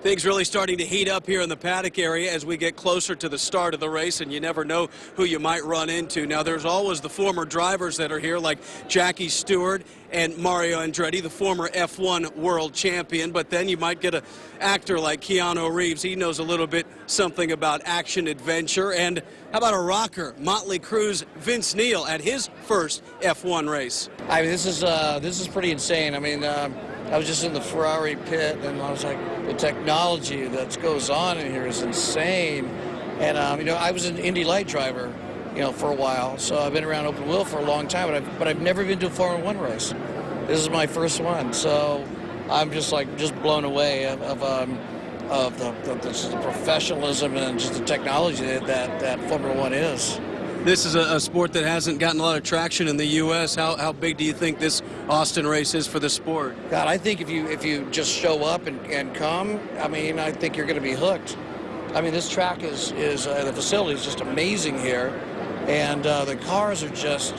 Things really starting to heat up here in the paddock area as we get closer to the start of the race, and you never know who you might run into. Now, there's always the former drivers that are here, like Jackie Stewart and Mario Andretti, the former F1 world champion, but then you might get an actor like Keanu Reeves. He knows a little bit something about action adventure. And how about a rocker, Motley Crue's Vince Neil at his first F1 race? I mean, this is pretty insane. I mean, I was just in the Ferrari pit, and I was like, the technology that goes on in here is insane. And you know, I was an Indy Light driver, you know, for a while, so I've been around open wheel for a long time, but I've never been to a Formula One race. This is my first one, so I'm just blown away of the professionalism and just the technology that Formula One is. This is a sport that hasn't gotten a lot of traction in the U.S. How big do you think this Austin race is for the sport? God, I think if you just show up and come, I mean, I think you're going to be hooked. I mean, this track is the facility is just amazing here, and the cars are just.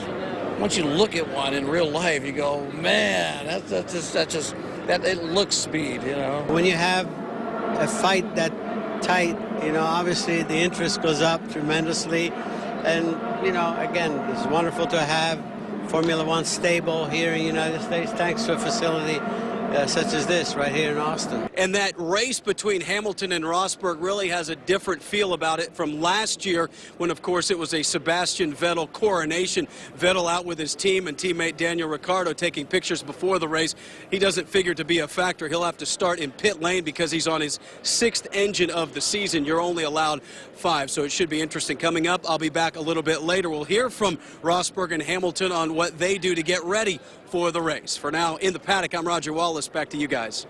Once you look at one in real life, you go, man, that it looks speed, you know. When you have a fight that tight, you know, obviously the interest goes up tremendously. And, you know, again, it's wonderful to have Formula One stable here in the United States, thanks to a facility such as this right here in Austin. And that race between Hamilton and Rosberg really has a different feel about it from last year when, of course, it was a Sebastian Vettel coronation. Vettel out with his team and teammate Daniel Ricciardo taking pictures before the race. He doesn't figure to be a factor. He'll have to start in pit lane because he's on his 6th engine of the season. You're only allowed 5, so it should be interesting. Coming up, I'll be back a little bit later. We'll hear from Rosberg and Hamilton on what they do to get ready for the race. For now, in the paddock, I'm Roger Wallace. Back to you guys.